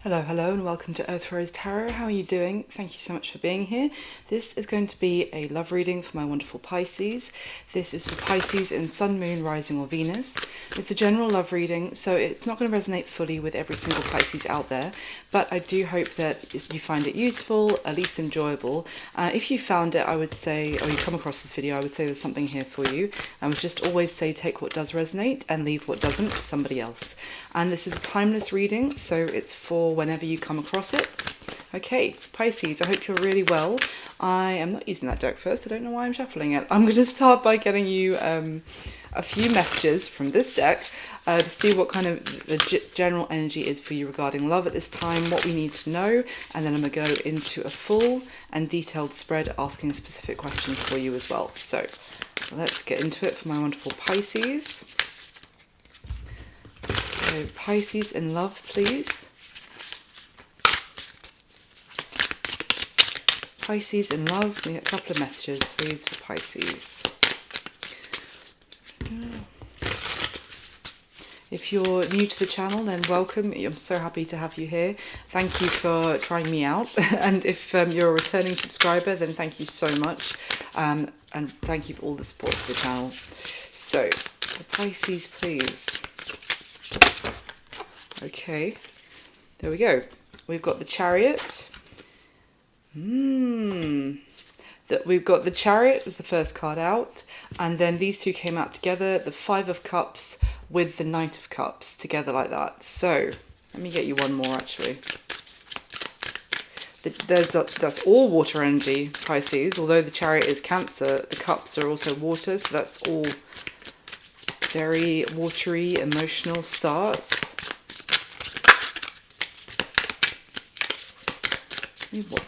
Hello, hello, and welcome to Earth Rose Tarot. How are you doing? Thank you so much for being here. This is going to be a love reading for my wonderful Pisces. This is for Pisces in Sun, Moon, Rising, or Venus. It's a general love reading, so it's not going to resonate fully with every single Pisces out there, but I do hope that you find it useful, at least enjoyable. If you found it, I would say, or you come across this video, I would say there's something here for you. I would just always say take what does resonate and leave what doesn't for somebody else. And this is a timeless reading, so it's for whenever you come across it. Okay, Pisces, I hope you're really well. I am not using that deck first. I don't know why I'm shuffling it. I'm going to start by getting you a few messages from this deck to see what kind of the general energy is for you regarding love at this time, what we need to know, and then I'm going to go into a full and detailed spread asking specific questions for you as well. So let's get into it for my wonderful Pisces. So Pisces in love, please. Pisces in love, we get a couple of messages, please, for Pisces. If you're new to the channel, then welcome. I'm so happy to have you here. Thank you for trying me out. And if you're a returning subscriber, then thank you so much. And thank you for all the support for the channel. So, for Pisces, please. Okay, there we go. We've got the Chariot. We've got the Chariot was the first card out, and then these two came out together, the Five of Cups with the Knight of Cups together like that. So let me get you one more actually. That's all water energy, Pisces. Although the Chariot is Cancer, the Cups are also water, so that's all very watery, emotional starts.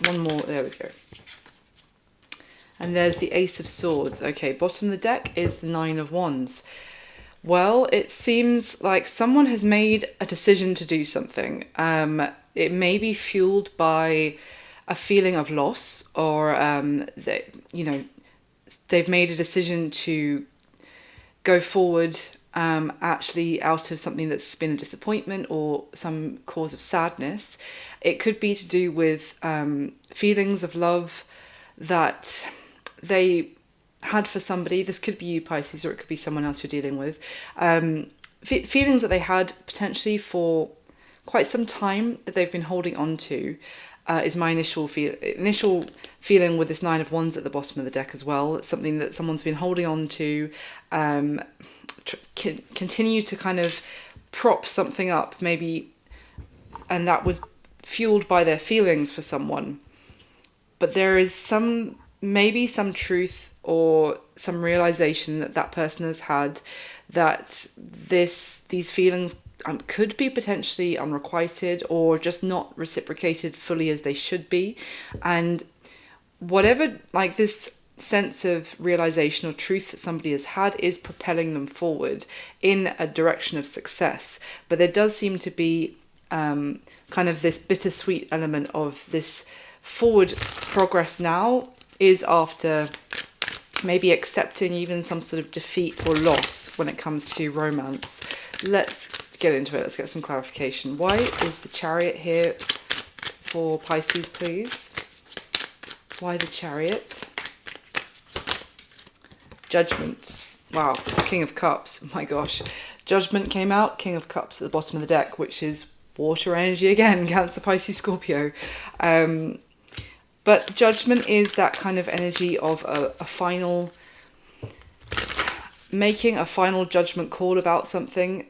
One more, there we go. And there's the Ace of Swords. Okay, bottom of the deck is the Nine of Wands. Well, it seems like someone has made a decision to do something. It may be fueled by a feeling of loss, or they've made a decision to go forward actually out of something that's been a disappointment or some cause of sadness. It could be to do with feelings of love that they had for somebody. This could be you, Pisces, or it could be someone else you're dealing with. Feelings that they had potentially for quite some time that they've been holding on to is my initial feeling with this Nine of Wands at the bottom of the deck as well. It's something that someone's been holding on to, continue to kind of prop something up maybe, and that was fueled by their feelings for someone. But there is maybe some truth or some realization that person has had that these feelings could be potentially unrequited or just not reciprocated fully as they should be. And whatever, like, this sense of realization or truth that somebody has had is propelling them forward in a direction of success. But there does seem to be kind of this bittersweet element of this forward progress now is after maybe accepting even some sort of defeat or loss when it comes to romance. Let's get into it. Let's get some clarification. Why is the Chariot here for Pisces, please? Why the Chariot? Judgment. Wow. King of Cups. Oh my gosh. Judgment came out. King of Cups at the bottom of the deck, which is water energy again. Cancer, Pisces, Scorpio. But Judgment is that kind of energy of a final, making a final judgment call about something.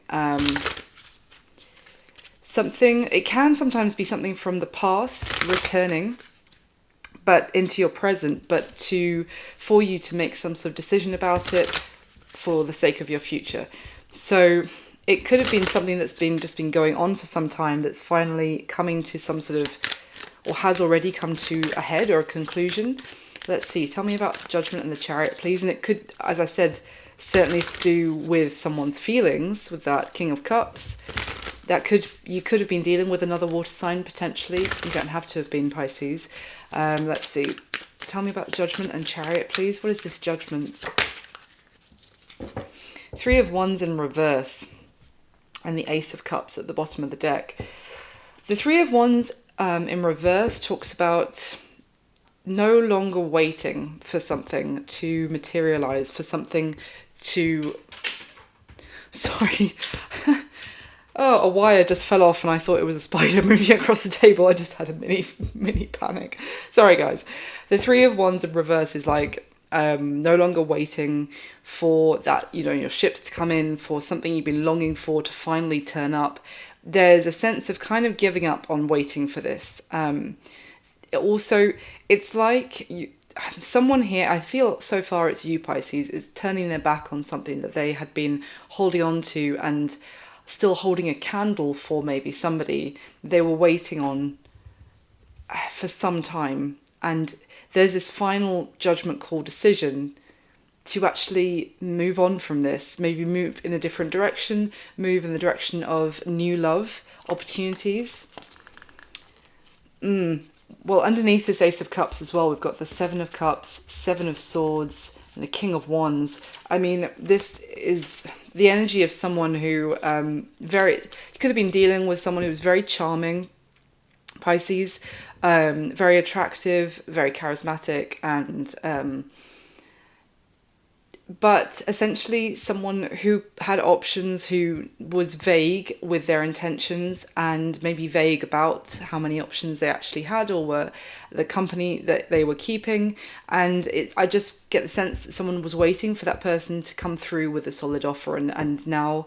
It can sometimes be something from the past returning but into your present, but for you to make some sort of decision about it for the sake of your future. So it could have been something that's just been going on for some time that's finally coming to some sort of, or has already come to a head or a conclusion. Let's see, tell me about Judgment and the Chariot, please. And it could, as I said, certainly to do with someone's feelings with that King of Cups. You could have been dealing with another water sign potentially. You don't have to have been Pisces. Let's see, tell me about Judgment and Chariot, please. What is this Judgment? Three of Wands in reverse and the Ace of Cups at the bottom of the deck. The Three of Wands in reverse talks about no longer waiting for something to materialize, for something to... Sorry. Oh, a wire just fell off and I thought it was a spider moving across the table. I just had a mini panic. Sorry, guys. The Three of Wands in reverse is like no longer waiting for that, your ships to come in, for something you've been longing for to finally turn up. There's a sense of kind of giving up on waiting for this. Also, it's like someone here, I feel so far it's you, Pisces, is turning their back on something that they had been holding on to and still holding a candle for. Maybe somebody they were waiting on for some time, and there's this final judgment call decision to actually move on from this, maybe move in a different direction, move in the direction of new love opportunities. Well, underneath this Ace of Cups as well, we've got the Seven of Cups, Seven of Swords, and the King of Wands. I mean, this is the energy of someone who you could have been dealing with someone who was very charming, Pisces, very attractive, very charismatic, and but essentially someone who had options, who was vague with their intentions and maybe vague about how many options they actually had or were the company that they were keeping. And I just get the sense that someone was waiting for that person to come through with a solid offer, and now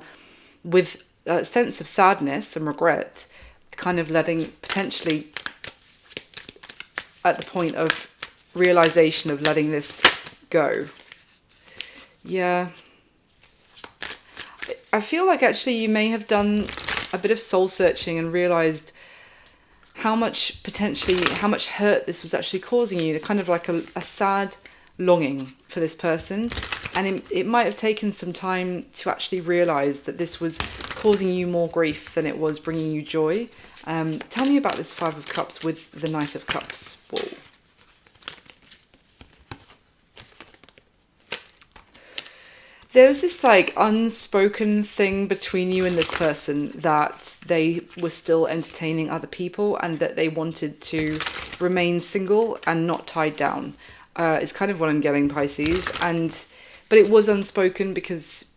with a sense of sadness and regret, kind of letting, potentially at the point of realization of letting this go. Yeah, I feel like actually you may have done a bit of soul searching and realized how much hurt this was actually causing you. Kind of like a sad longing for this person, and it might have taken some time to actually realize that this was causing you more grief than it was bringing you joy. Tell me about this Five of Cups with the Knight of Cups. Whoa. There was this like unspoken thing between you and this person, that they were still entertaining other people and that they wanted to remain single and not tied down. Is kind of what I'm getting, Pisces. But it was unspoken because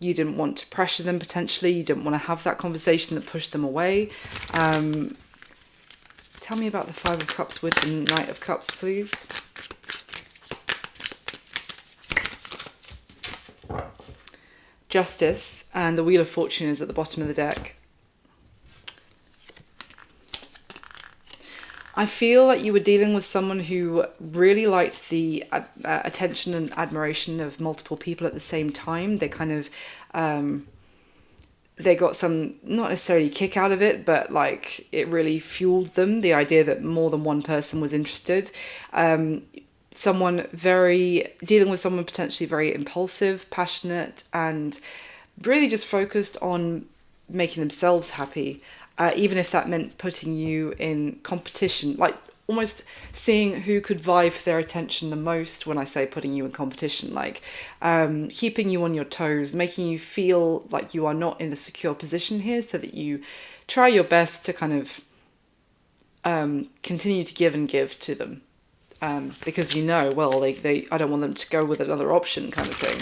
you didn't want to pressure them, potentially. You didn't want to have that conversation that pushed them away. Tell me about the Five of Cups with the Knight of Cups, please. Justice, and the Wheel of Fortune is at the bottom of the deck. I feel like you were dealing with someone who really liked the attention and admiration of multiple people at the same time. They kind of, they got some, not necessarily kick out of it, but like it really fueled them, the idea that more than one person was interested. Dealing with someone potentially very impulsive, passionate, and really just focused on making themselves happy, even if that meant putting you in competition, like almost seeing who could vie for their attention the most. When I say putting you in competition, like keeping you on your toes, making you feel like you are not in a secure position here, so that you try your best to kind of continue to give and give to them. Because well, I don't want them to go with another option, kind of thing.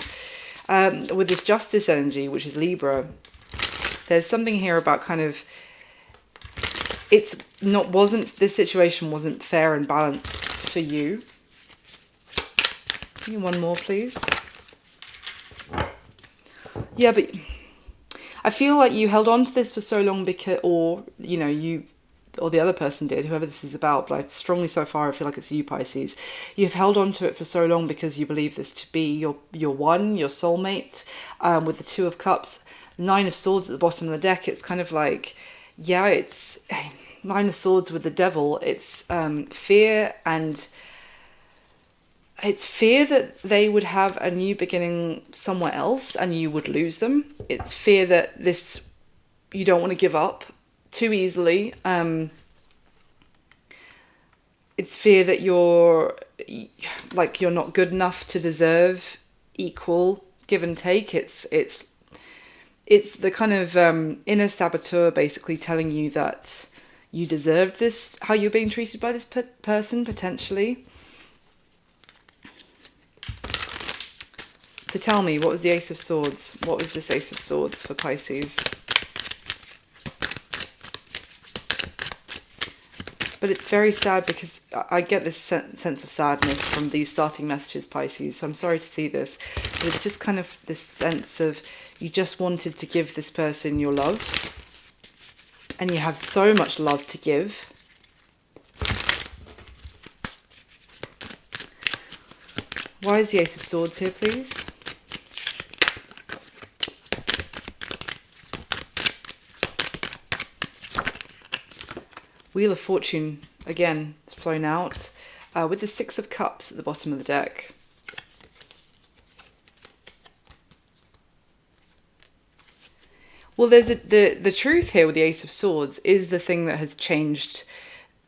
With this Justice energy, which is Libra, there's something here about kind of, this situation wasn't fair and balanced for you. Give me one more, please. Yeah, but I feel like you held on to this for so long because, or the other person did, whoever this is about, but I strongly so far I feel like it's you, Pisces. You've held on to it for so long because you believe this to be your one, your soulmate. With the Two of Cups, Nine of Swords at the bottom of the deck, it's kind of like, yeah, it's Nine of Swords with the Devil. It's fear, and it's fear that they would have a new beginning somewhere else and you would lose them. It's fear that you don't want to give up too easily. It's fear that you're not good enough to deserve equal give and take. It's the kind of inner saboteur basically telling you that you deserved this, how you're being treated by this person, potentially. So tell me, what was the Ace of Swords? What was this Ace of Swords for Pisces? But it's very sad because I get this sense of sadness from these starting messages, Pisces. So I'm sorry to see this. But it's just kind of this sense of you just wanted to give this person your love. And you have so much love to give. Why is the Ace of Swords here, please? Wheel of Fortune, again, flown out, with the Six of Cups at the bottom of the deck. Well, there's the truth here with the Ace of Swords is the thing that has changed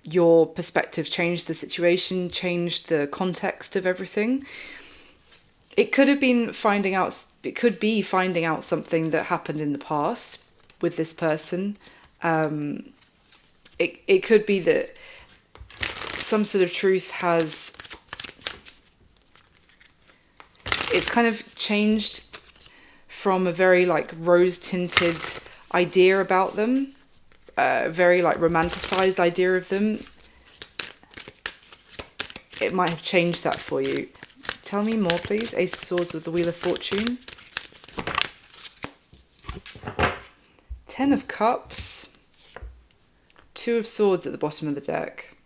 your perspective, changed the situation, changed the context of everything. It could have been finding out something that happened in the past with this person. It could be that some sort of truth has... It's kind of changed from a very like rose-tinted idea about them, very like romanticized idea of them. It might have changed that for you. Tell me more, please. Ace of Swords with the Wheel of Fortune. Ten of Cups. Two of Swords at the bottom of the deck.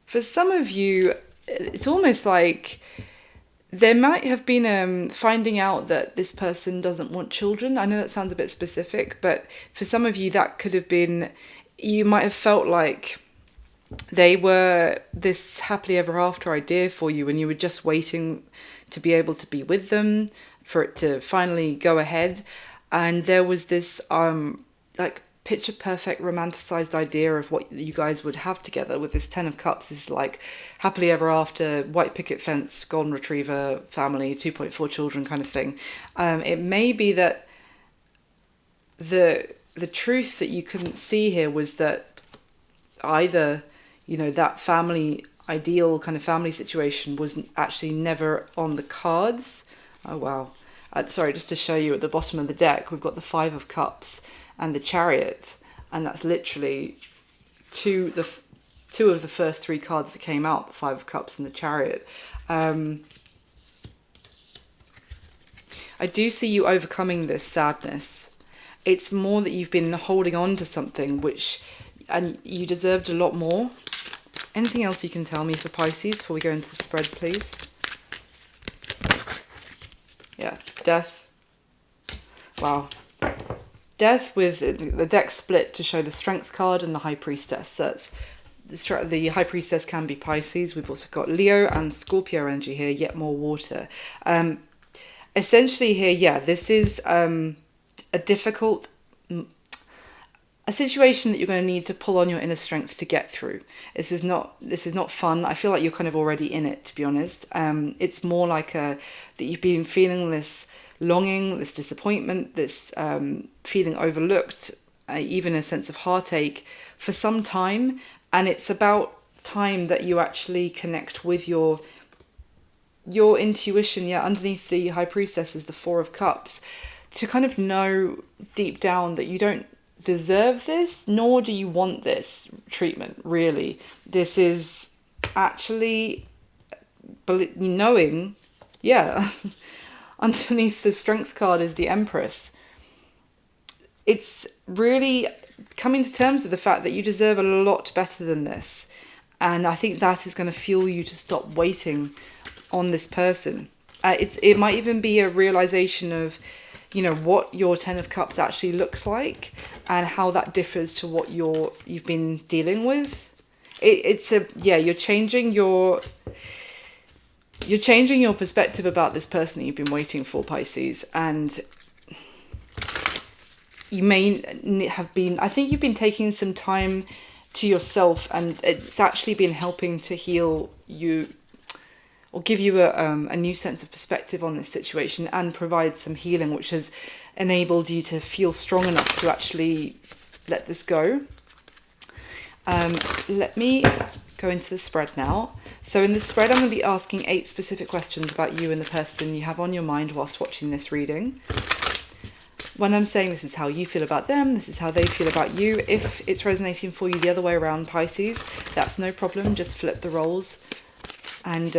For some of you, it's almost like there might have been finding out that this person doesn't want children. I know that sounds a bit specific, but for some of you that could have been, you might have felt like they were this happily ever after idea for you and you were just waiting to be able to be with them, for it to finally go ahead. And there was this like picture perfect romanticized idea of what you guys would have together with this Ten of Cups. This is like happily ever after, white picket fence, golden retriever, family, 2.4 children kind of thing. It may be that the truth that you couldn't see here was that either, you know, that family ideal kind of family situation was actually never on the cards. Oh wow. Sorry, just to show you at the bottom of the deck, we've got the Five of Cups and the Chariot, and that's literally two of the first three cards that came out, the Five of Cups and the Chariot. I do see you overcoming this sadness. It's more that you've been holding on to something and you deserved a lot more. Anything else you can tell me for Pisces before we go into the spread, please? Yeah, Death. Wow. Death with the deck split to show the Strength card and the High Priestess. So the High Priestess can be Pisces. We've also got Leo and Scorpio energy here, yet more water. Essentially here, yeah, this is a difficult... a situation that you're going to need to pull on your inner strength to get through. This is not fun. I feel like you're kind of already in it, to be honest. It's more like that you've been feeling this longing, this disappointment, this feeling overlooked, even a sense of heartache for some time. And it's about time that you actually connect with your intuition. Yeah, underneath the High Priestess is the Four of Cups, to kind of know deep down that you don't deserve this, nor do you want this treatment, really. This is actually knowing, yeah. Underneath the Strength card is the Empress. It's really coming to terms with the fact that you deserve a lot better than this. And I think that is going to fuel you to stop waiting on this person. It might even be a realization of, you know, what your Ten of Cups actually looks like and how that differs to what you've been dealing with. You're changing your perspective about this person that you've been waiting for, Pisces, and you may have been, I think you've been taking some time to yourself, and it's actually been helping to heal you, or give you a new sense of perspective on this situation, and provide some healing, which has enabled you to feel strong enough to actually let this go. Let me go into the spread now. So in this spread, I'm going to be asking 8 specific questions about you and the person you have on your mind whilst watching this reading. When I'm saying this is how you feel about them, this is how they feel about you. If it's resonating for you the other way around, Pisces, that's no problem. Just flip the roles. And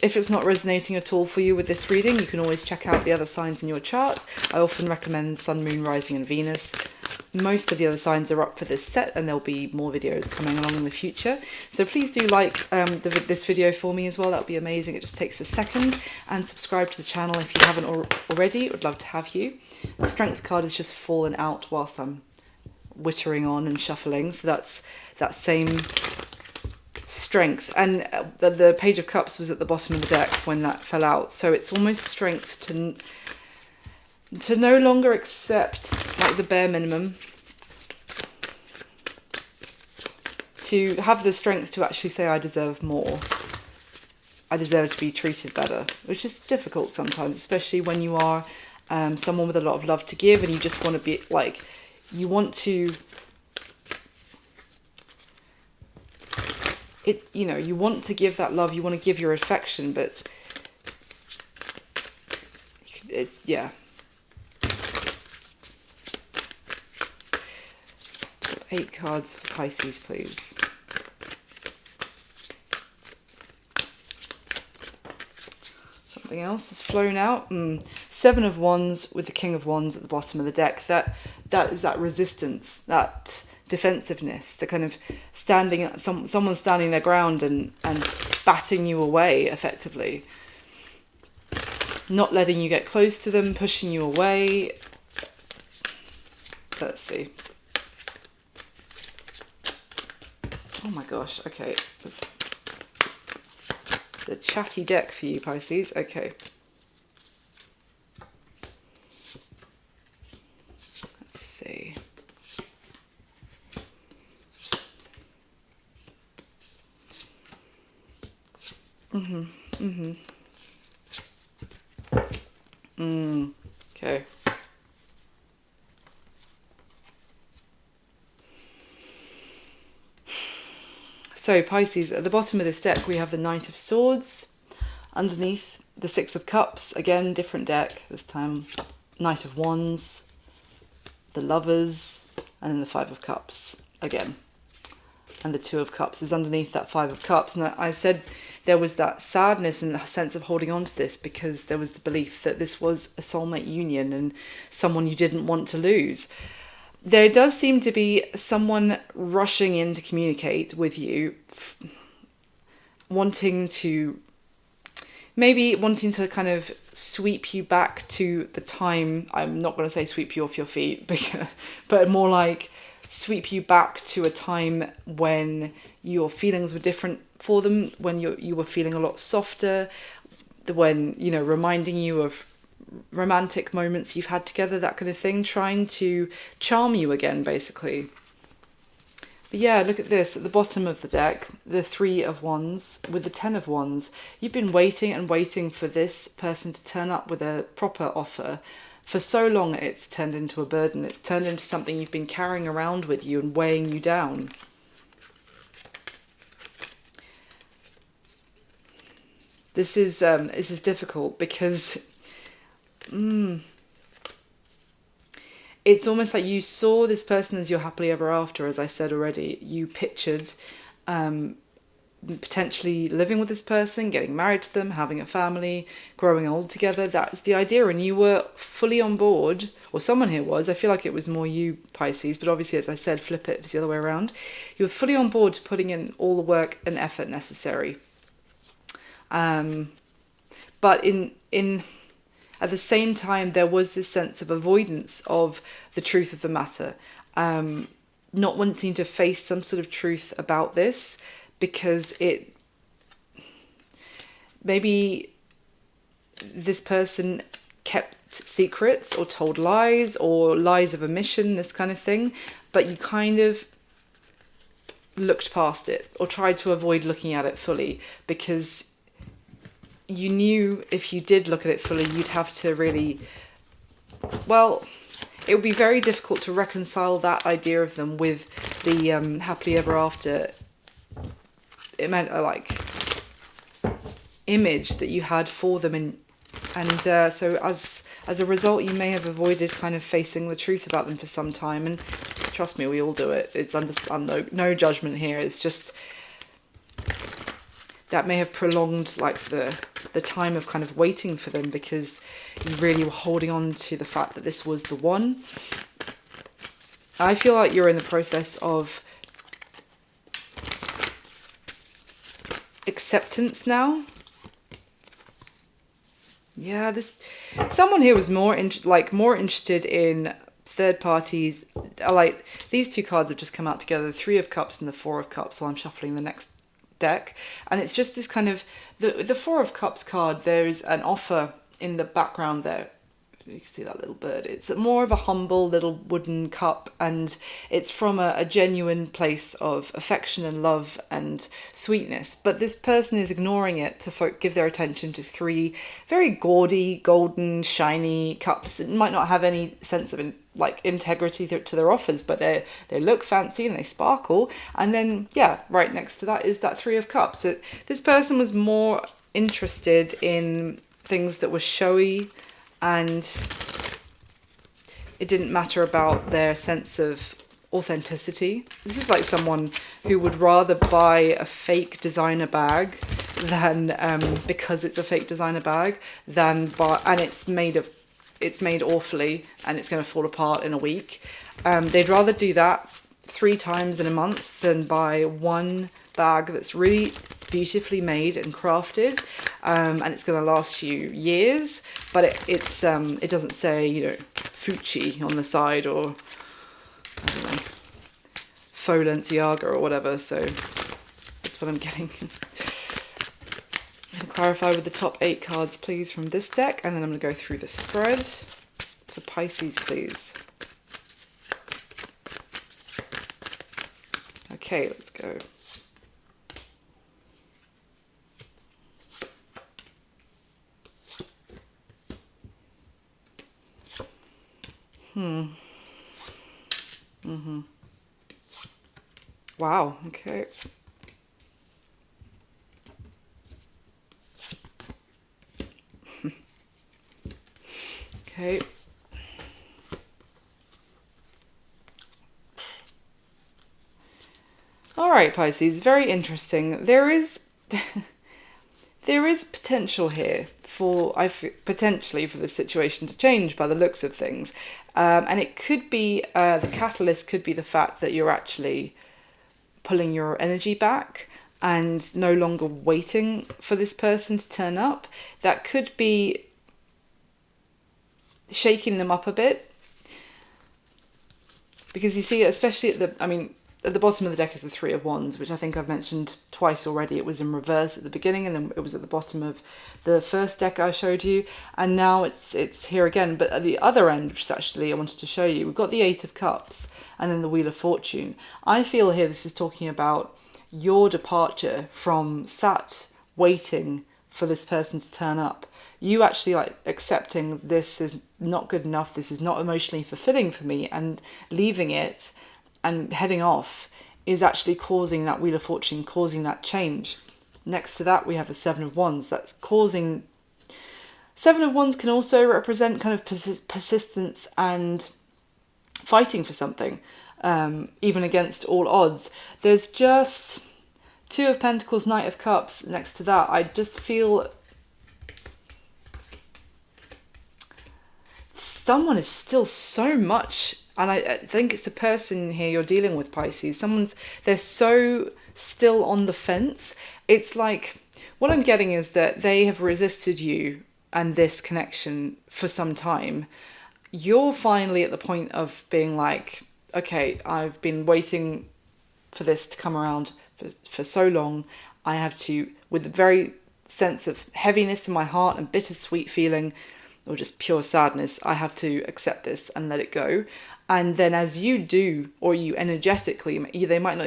if it's not resonating at all for you with this reading, you can always check out the other signs in your chart. I often recommend Sun, Moon, Rising and Venus. Most of the other signs are up for this set, and there'll be more videos coming along in the future. So please do like this video for me as well. That would be amazing. It just takes a second. And subscribe to the channel if you haven't already. Would love to have you. The Strength card has just fallen out whilst I'm whittering on and shuffling. So that's that same strength. And the Page of Cups was at the bottom of the deck when that fell out. So it's almost strength to no longer accept like the bare minimum, to have the strength to actually say I deserve more, I deserve to be treated better, which is difficult sometimes, especially when you are someone with a lot of love to give, and you just want to be like, you want to, you want to give that love, you want to give your affection, but it's, yeah. 8 cards for Pisces, please. Something else has flown out. 7 of Wands with the King of Wands at the bottom of the deck. That is that resistance, that defensiveness, the kind of someone standing their ground and batting you away effectively. Not letting you get close to them, pushing you away. Let's see. Oh my gosh, okay. It's a chatty deck for you, Pisces. Okay. Let's see. Okay. So Pisces, at the bottom of this deck, we have the Knight of Swords. Underneath, the 6 of Cups. Again, different deck. This time, Knight of Wands, the Lovers, and then the 5 of Cups again. And the 2 of Cups is underneath that 5 of Cups. And I said there was that sadness and the sense of holding on to this because there was the belief that this was a soulmate union and someone you didn't want to lose. There does seem to be someone rushing in to communicate with you, wanting to kind of sweep you back to the time, I'm not going to say sweep you off your feet, but more like sweep you back to a time when your feelings were different for them, when you were feeling a lot softer, when, reminding you of romantic moments you've had together, that kind of thing, trying to charm you again, basically. But yeah, look at this, at the bottom of the deck, the 3 of Wands with the 10 of Wands. You've been waiting and waiting for this person to turn up with a proper offer. For so long, it's turned into a burden. It's turned into something you've been carrying around with you and weighing you down. This is difficult because it's almost like you saw this person as your happily ever after, as I said already. You pictured potentially living with this person, getting married to them, having a family, growing old together. That's the idea, and you were fully on board, or someone here was. I feel like it was more you, Pisces, but obviously, as I said, flip it, it's the other way around. You were fully on board to putting in all the work and effort necessary. But at the same time, there was this sense of avoidance of the truth of the matter, not wanting to face some sort of truth about this because maybe this person kept secrets or told lies or lies of omission, this kind of thing, but you kind of looked past it or tried to avoid looking at it fully because you knew if you did look at it fully, you'd have to really, well, it would be very difficult to reconcile that idea of them with the happily ever after. It meant like image that you had for them, and so as a result, you may have avoided kind of facing the truth about them for some time. And trust me, we all do it. It's no judgment here. It's just that may have prolonged like the time of kind of waiting for them, because you really were holding on to the fact that this was the one. I feel like you're in the process of acceptance now. Yeah, someone here was more interested in third parties. Like, these two cards have just come out together, the Three of Cups and the Four of Cups, while I'm shuffling the next deck. And it's just this kind of, the Four of Cups card, there's an offer in the background there. You can see that little bird. It's more of a humble little wooden cup, and it's from a genuine place of affection and love and sweetness. But this person is ignoring it to give their attention to three very gaudy, golden, shiny cups. It might not have any sense of integrity to their offers, but they look fancy and they sparkle. And then, yeah, right next to that is that Three of Cups. This person was more interested in things that were showy, and it didn't matter about their sense of authenticity. This is like someone who would rather buy a fake designer bag than because it's a fake designer bag, than and it's made awfully and it's going to fall apart in a week. They'd rather do that 3 times in a month than buy one bag that's really beautifully made and crafted, and it's going to last you years, but it doesn't say, Fucci on the side, or I don't know, faux Balenciaga or whatever. So that's what I'm getting. I'll clarify with the top 8 cards, please, from this deck, and then I'm going to go through the spread for Pisces, please. Okay, let's go. Wow, okay. Okay. All right, Pisces, very interesting. There is potential here potentially for the situation to change by the looks of things. And it could be, the catalyst could be the fact that you're actually pulling your energy back and no longer waiting for this person to turn up. That could be shaking them up a bit. Because you see, especially at the bottom of the deck is the Three of Wands, which I think I've mentioned twice already. It was in reverse at the beginning, and then it was at the bottom of the first deck I showed you, and now it's here again. But at the other end, which is actually I wanted to show you, we've got the Eight of Cups and then the Wheel of Fortune. I feel here this is talking about your departure from sat waiting for this person to turn up. You actually accepting this is not good enough, this is not emotionally fulfilling for me, and leaving it and heading off is actually causing that Wheel of Fortune, causing that change. Next to that, we have the Seven of Wands. That's causing... Seven of Wands can also represent kind of persistence and fighting for something, even against all odds. There's just Two of Pentacles, Knight of Cups next to that. I just feel someone is still so much... And I think it's the person here you're dealing with, Pisces. They're so still on the fence. It's like, what I'm getting is that they have resisted you and this connection for some time. You're finally at the point of being like, okay, I've been waiting for this to come around for so long. I have to, with a very sense of heaviness in my heart and bittersweet feeling, or just pure sadness, I have to accept this and let it go. And then as you do, or you energetically, you might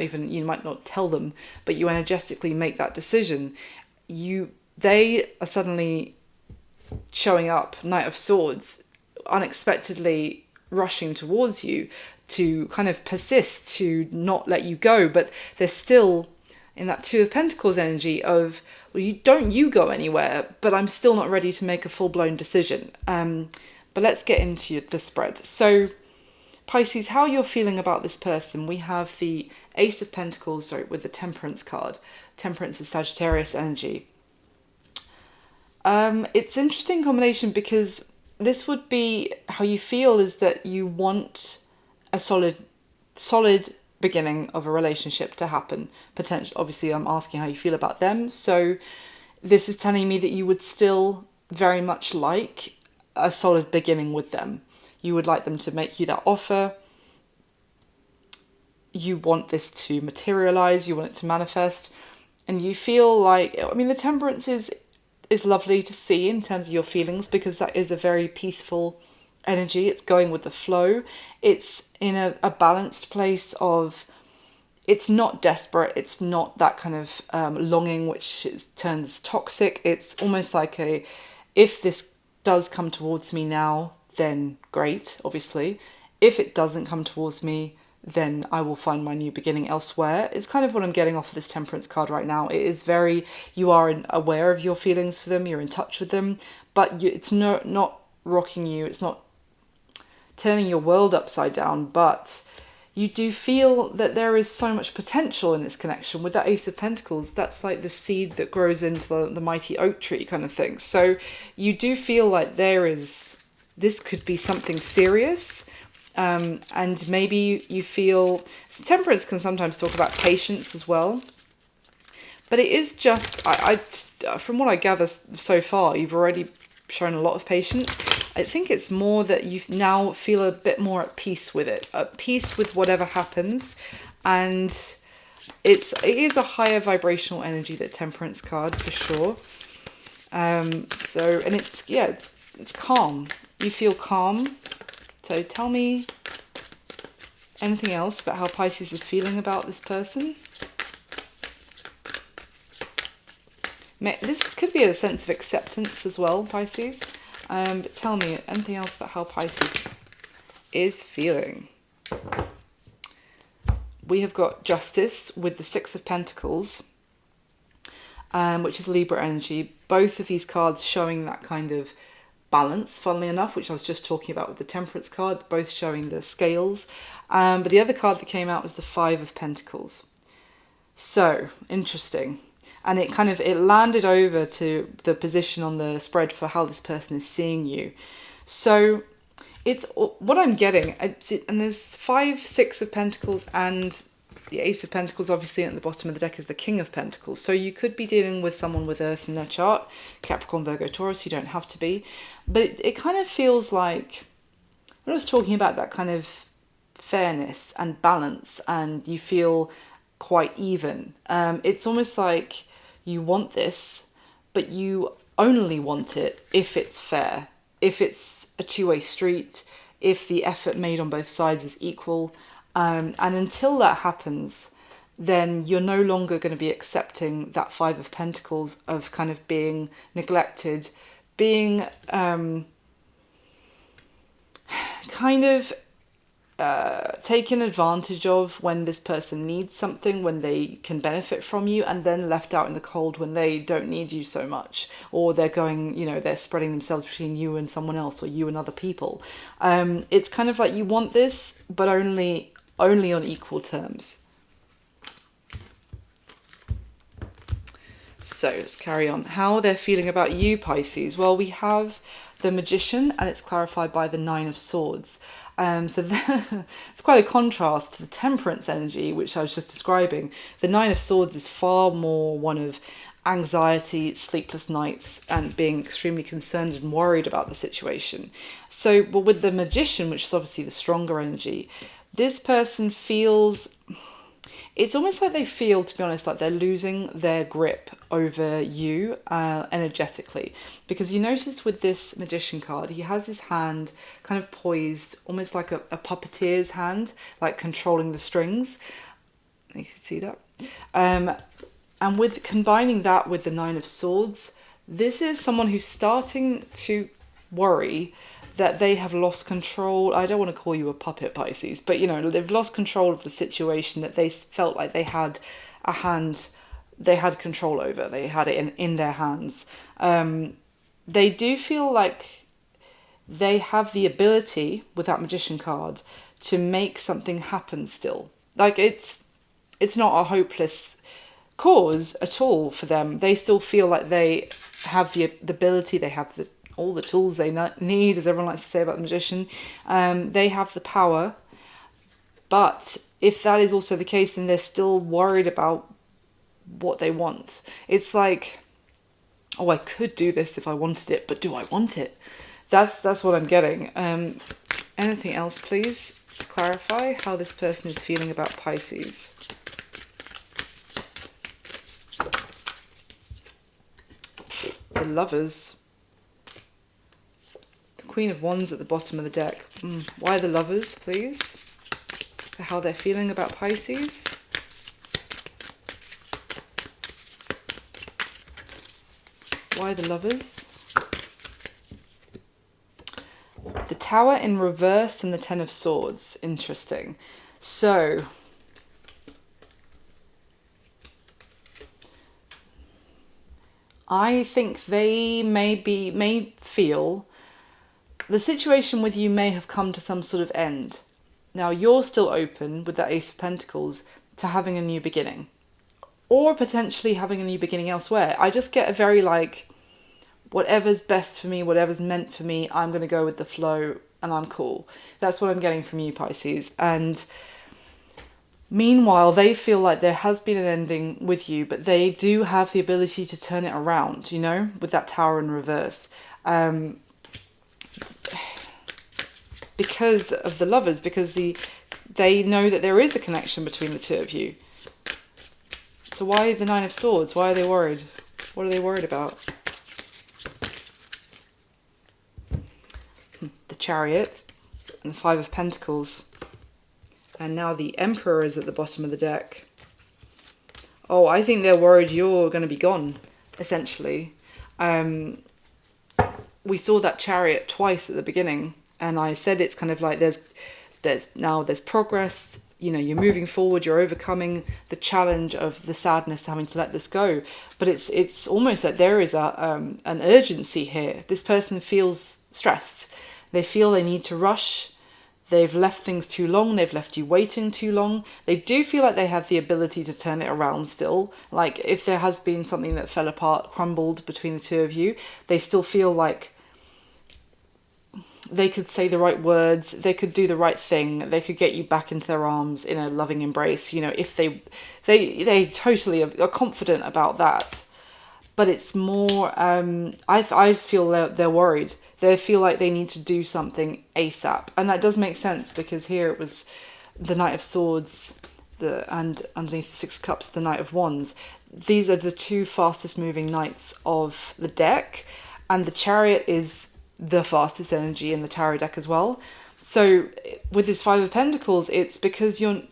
not tell them, but you energetically make that decision, you they are suddenly showing up, Knight of Swords, unexpectedly rushing towards you to kind of persist, to not let you go, but they're still in that Two of Pentacles energy of, well, you go anywhere, but I'm still not ready to make a full-blown decision. But let's get into the spread. So Pisces, how you're feeling about this person. We have the Ace of Pentacles, sorry, with the Temperance card. Temperance is Sagittarius energy. It's an interesting combination because this would be how you feel, is that you want a solid beginning of a relationship to happen. Potentially, obviously, I'm asking how you feel about them. So this is telling me that you would still very much like a solid beginning with them. You would like them to make you that offer. You want this to materialize. You want it to manifest. And you feel like, I mean, the Temperance is lovely to see in terms of your feelings, because that is a very peaceful energy. It's going with the flow. It's in a balanced place of, it's not desperate. It's not that kind of longing which turns toxic. It's almost like if this does come towards me now, then great, obviously. If it doesn't come towards me, then I will find my new beginning elsewhere. It's kind of what I'm getting off of this Temperance card right now. It is very, you are aware of your feelings for them, you're in touch with them, but it's not rocking you, it's not turning your world upside down, but you do feel that there is so much potential in this connection. With that Ace of Pentacles, that's like the seed that grows into the mighty oak tree kind of thing. So you do feel like this could be something serious. And maybe you feel, Temperance can sometimes talk about patience as well. But it is just, I from what I gather so far, you've already shown a lot of patience. I think it's more that you now feel a bit more at peace with it, at peace with whatever happens. And it is a higher vibrational energy, that Temperance card, for sure. So, and it's calm. You feel calm. So tell me anything else about how Pisces is feeling about this person. This could be a sense of acceptance as well, Pisces. But tell me anything else about how Pisces is feeling. We have got Justice with the Six of Pentacles, which is Libra energy. Both of these cards showing that kind of balance, funnily enough, which I was just talking about with the Temperance card, both showing the scales. But the other card that came out was the Five of Pentacles. So, interesting. And it landed over to the position on the spread for how this person is seeing you. So it's what I'm getting, and there's 5, 6 of Pentacles, and the Ace of Pentacles obviously at the bottom of the deck is the King of Pentacles. So you could be dealing with someone with Earth in their chart, Capricorn, Virgo, Taurus. You don't have to be. But it kind of feels like, when I was talking about that kind of fairness and balance, and you feel quite even, it's almost like you want this, but you only want it if it's fair, if it's a two-way street, if the effort made on both sides is equal. And until that happens, then you're no longer going to be accepting that Five of Pentacles of kind of being neglected, being kind of taken advantage of when this person needs something, when they can benefit from you, and then left out in the cold when they don't need you so much, or they're going, they're spreading themselves between you and someone else, or you and other people. It's kind of like you want this, but only on equal terms. So let's carry on. How they're feeling about you, Pisces. Well, we have the Magician, and it's clarified by the Nine of Swords. So it's quite a contrast to the Temperance energy, which I was just describing. The Nine of Swords is far more one of anxiety, sleepless nights, and being extremely concerned and worried about the situation. So, but with the Magician, which is obviously the stronger energy, this person feels, it's almost like they feel, to be honest, like they're losing their grip over you energetically. Because you notice with this Magician card, he has his hand kind of poised, almost like a puppeteer's hand, like controlling the strings. You can see that. And with combining that with the Nine of Swords, This is someone who's starting to worry that they have lost control. I don't want to call you a puppet, Pisces, but you know, they've lost control of the situation that they felt like they had a hand, they had control over, they had it in their hands. They do feel like they have the ability, with that Magician card, to make something happen still. Like it's not a hopeless cause at all for them. They still feel like they have the ability, they have all the tools they need, as everyone likes to say about the Magician. They have the power, but if that is also the case, then they're still worried about what they want. It's like, oh, I could do this if I wanted it, but do I want it? That's what I'm getting. Anything else, please, to clarify how this person is feeling about Pisces? The Lovers. The Queen of Wands at the bottom of the deck. Why the Lovers, please? For how they're feeling about Pisces. Why the Lovers? The Tower in reverse and the Ten of Swords. Interesting. So, I think they may feel the situation with you may have come to some sort of end. Now, you're still open with that Ace of Pentacles to having a new beginning, or potentially having a new beginning elsewhere. I just get a very like, whatever's best for me, whatever's meant for me, I'm going to go with the flow and I'm cool. That's what I'm getting from you, Pisces. And meanwhile, they feel like there has been an ending with you, but they do have the ability to turn it around, you know, with that Tower in reverse. Because of the Lovers, because they know that there is a connection between the two of you. So why the Nine of Swords? Why are they worried? What are they worried about? The Chariot and the Five of Pentacles. And now the Emperor is at the bottom of the deck. Oh, I think they're worried you're going to be gone, essentially. We saw that Chariot twice at the beginning, and I said it's kind of like there's progress. You know, you're moving forward, you're overcoming the challenge of the sadness, having to let this go. But it's almost like there is an urgency here. This person feels stressed. They feel they need to rush. They've left things too long. They've left you waiting too long. They do feel like they have the ability to turn it around still. Like if there has been something that fell apart, crumbled between the two of you, they still feel like they could say the right words. They could do the right thing. They could get you back into their arms in a loving embrace. You know, if they totally are confident about that. But it's more, I just feel they're worried. They feel like they need to do something ASAP. And that does make sense, because here it was the Knight of Swords and underneath the Six of Cups, the Knight of Wands. These are the two fastest moving knights of the deck. And the Chariot is the fastest energy in the tarot deck as well. So with this Five of Pentacles, it's because you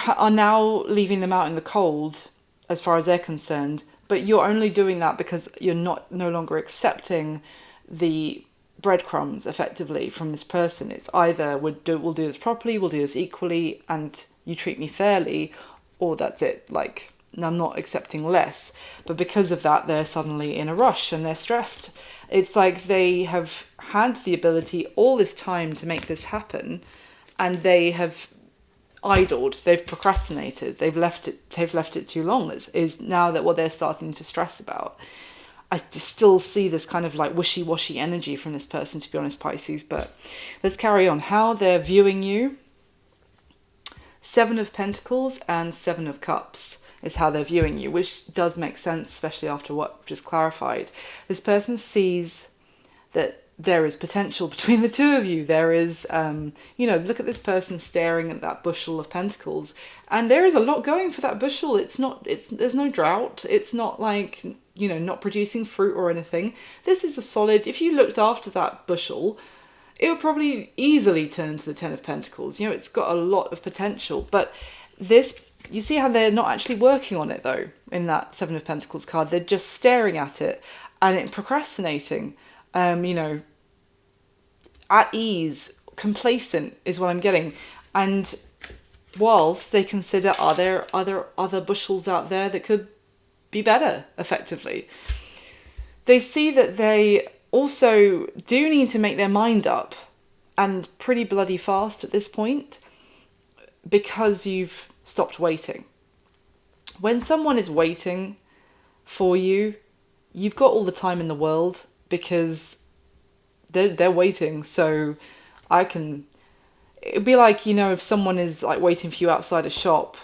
are now leaving them out in the cold as far as they're concerned. But you're only doing that because you're no longer accepting the breadcrumbs effectively from this person. It's either we'll do this properly, we'll do this equally, and you treat me fairly, or that's it. Like, I'm not accepting less. But because of that, they're suddenly in a rush and they're stressed. It's like they have had the ability all this time to make this happen, and they have idled, they've procrastinated, they've left it too long, is now that what they're starting to stress about. I still see this kind of like wishy-washy energy from this person, to be honest, Pisces, but let's carry on. How they're viewing you. Seven of Pentacles and Seven of Cups is how they're viewing you, which does make sense, especially after what I've just clarified. This person sees that there is potential between the two of you. There is, look at this person staring at that bushel of pentacles, and there is a lot going for that bushel. There's no drought. It's not like, not producing fruit or anything. This is a solid, if you looked after that bushel, it would probably easily turn into the Ten of Pentacles. It's got a lot of potential, but this you see how they're not actually working on it though in that Seven of Pentacles card. They're just staring at it and procrastinating, you know, at ease, complacent is what I'm getting. And whilst they consider, are there other bushels out there that could be better, effectively, they see that they also do need to make their mind up, and pretty bloody fast at this point, because you've stopped waiting. When someone is waiting for you, you've got all the time in the world, because they're waiting. So it'd be like, you know, if someone is like waiting for you outside a shop,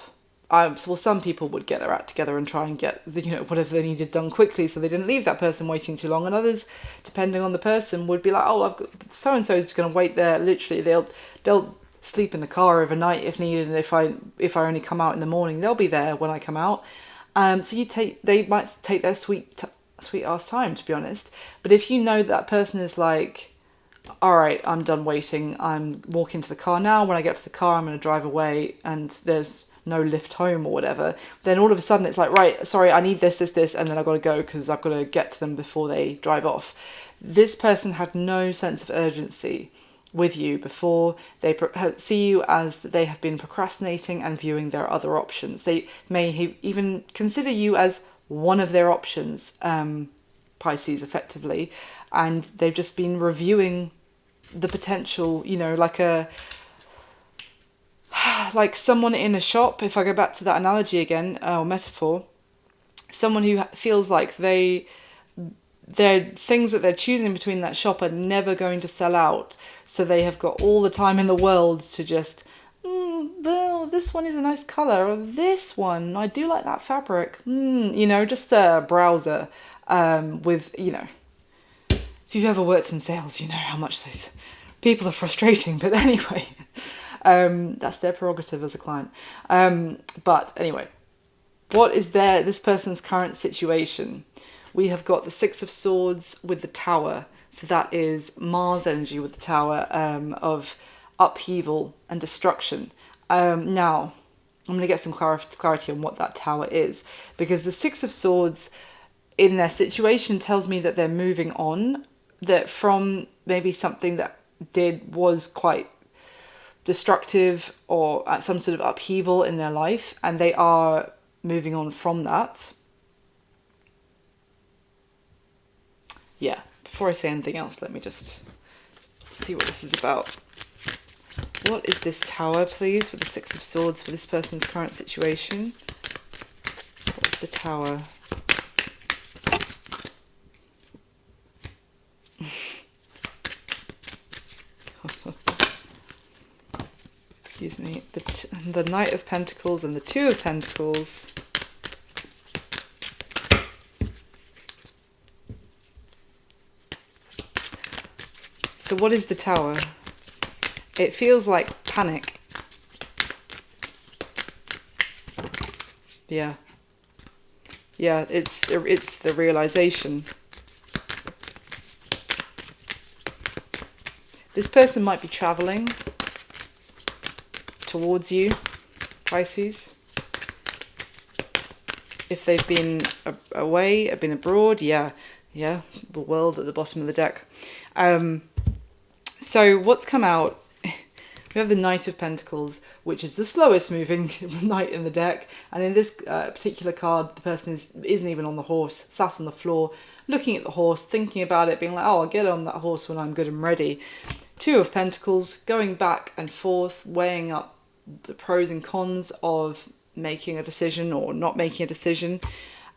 well, some people would get their act together and try and get, you know, whatever they needed done quickly, so they didn't leave that person waiting too long. And others, depending on the person, would be like, oh, I've got so and so is going to wait there. Literally, they'll sleep in the car overnight if needed, and if I only come out in the morning, they'll be there when I come out. So they might take their sweet ass time, to be honest. But if you know that person is like, all right, I'm done waiting, I'm walking to the car now, when I get to the car I'm going to drive away, and there's no lift home or whatever, then all of a sudden it's like, right, sorry, I need this, and then I've got to go because I've got to get to them before they drive off. This person had no sense of urgency with you before. They see you as they have been procrastinating and viewing their other options. They may even consider you as one of their options, Pisces, effectively, and they've just been reviewing the potential, you know, like someone in a shop, if I go back to that analogy again, or metaphor, someone who feels like their things that they're choosing between that shop are never going to sell out, so they have got all the time in the world to just, well, this one is a nice colour, or this one, I do like that fabric, you know, just a browser, with, you know, if you've ever worked in sales, you know how much those people are frustrating, but anyway, that's their prerogative as a client. But anyway, what is this person's current situation? We have got the Six of Swords with the Tower. So that is Mars energy with the Tower, of upheaval and destruction. Now, I'm going to get some clarity on what that Tower is, because the Six of Swords in their situation tells me that they're moving on, that from maybe something that was quite destructive or at some sort of upheaval in their life, and they are moving on from that. Yeah, before I say anything else, let me just see what this is about. What is this Tower, please, with the Six of Swords for this person's current situation? What's the Tower? Excuse me. The Knight of Pentacles and the Two of Pentacles. So what is the Tower? It feels like panic. Yeah. Yeah, it's the realization. This person might be traveling towards you, Pisces. If they've been away, been abroad, yeah, the World at the bottom of the deck. So what's come out, we have the Knight of Pentacles, which is the slowest moving knight in the deck. And in this particular card, the person isn't even on the horse, sat on the floor, looking at the horse, thinking about it, being like, oh, I'll get on that horse when I'm good and ready. Two of Pentacles, going back and forth, weighing up the pros and cons of making a decision or not making a decision.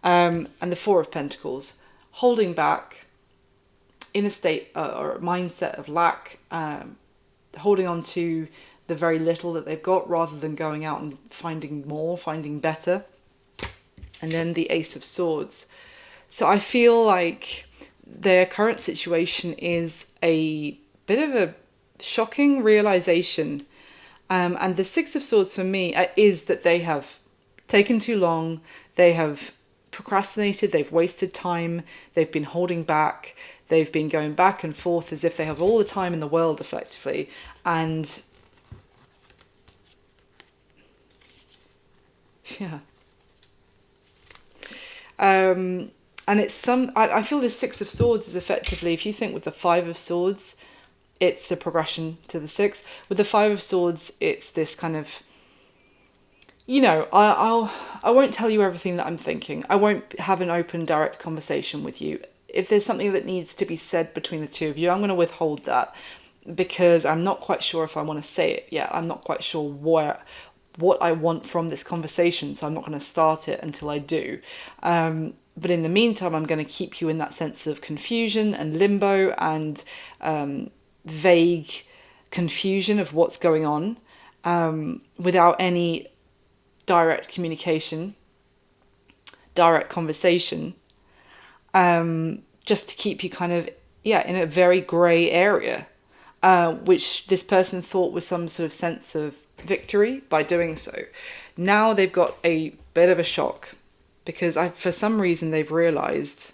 And the Four of Pentacles, holding back in a state or a mindset of lack, holding on to the very little that they've got rather than going out and finding more, finding better. And then the Ace of Swords. So I feel like their current situation is a bit of a shocking realization. And the Six of Swords for me is that they have taken too long, they have procrastinated, they've wasted time, they've been holding back, they've been going back and forth as if they have all the time in the world, effectively. And Yeah. And it's I feel this Six of Swords is effectively, if you think with the Five of Swords, it's the progression to the Six. With the Five of Swords, it's this kind of, I won't tell you everything that I'm thinking. I won't have an open, direct conversation with you. If there's something that needs to be said between the two of you, I'm going to withhold that because I'm not quite sure if I want to say it yet. I'm not quite sure what I want from this conversation, so I'm not going to start it until I do. But in the meantime, I'm going to keep you in that sense of confusion and limbo and vague confusion of what's going on, without any direct communication, direct conversation, just to keep you kind of, in a very grey area, which this person thought was some sort of sense of victory by doing so. Now they've got a bit of a shock because for some reason they've realised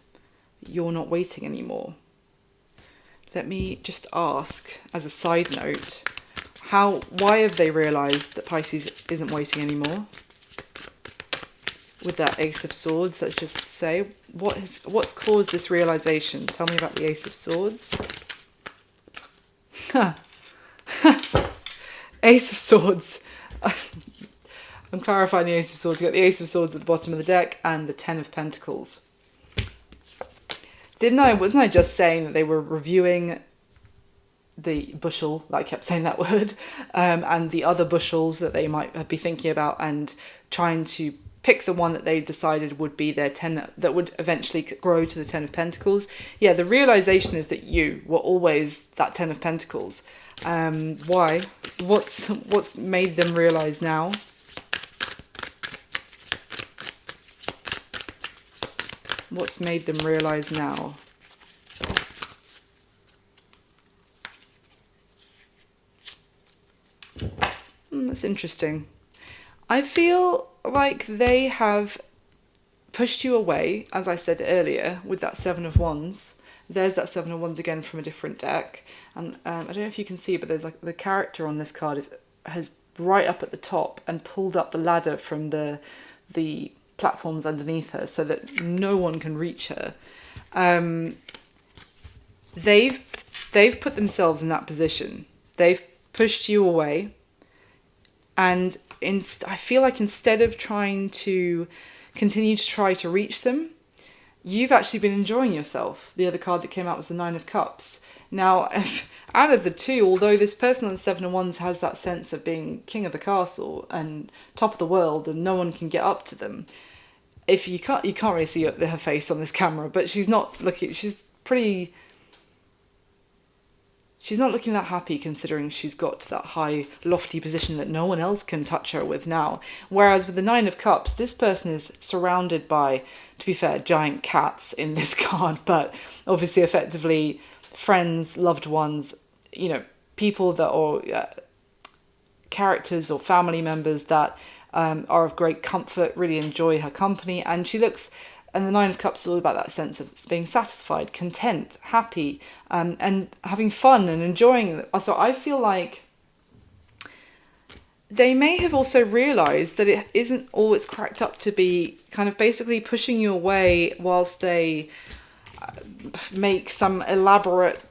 you're not waiting anymore. Let me just ask, as a side note, why have they realised that Pisces isn't waiting anymore? With that Ace of Swords, let's just say, what's caused this realisation? Tell me about the Ace of Swords. Ace of Swords. I'm clarifying the Ace of Swords. You've got the Ace of Swords at the bottom of the deck and the Ten of Pentacles. Wasn't I just saying that they were reviewing the bushel, I kept saying that word, and the other bushels that they might be thinking about and trying to pick the one that they decided would be their 10, that would eventually grow to the 10 of Pentacles. Yeah, the realization is that you were always that 10 of Pentacles. Why? What's made them realize now? What's made them realize now? That's interesting. I feel like they have pushed you away, as I said earlier, with that Seven of Wands. There's that Seven of Wands again from a different deck. And I don't know if you can see, but there's like the character on this card has right up at the top and pulled up the ladder from the platforms underneath her so that no one can reach her. They've put themselves in that position. They've pushed you away. And I feel like instead of trying to continue to try to reach them, you've actually been enjoying yourself. The other card that came out was the Nine of Cups. Now, out of the two, although this person on the Seven of Wands has that sense of being king of the castle and top of the world and no one can get up to them, you can't really see her face on this camera, but she's not looking that happy considering she's got to that high, lofty position that no one else can touch her with now. Whereas with the Nine of Cups, this person is surrounded by, to be fair, giant cats in this card, but obviously effectively friends, loved ones, people that are characters or family members that are of great comfort, really enjoy her company. And the Nine of Cups is all about that sense of being satisfied, content, happy, and having fun and enjoying it. So I feel like they may have also realised that it isn't all it's cracked up to be, kind of basically pushing you away whilst they make some elaborate,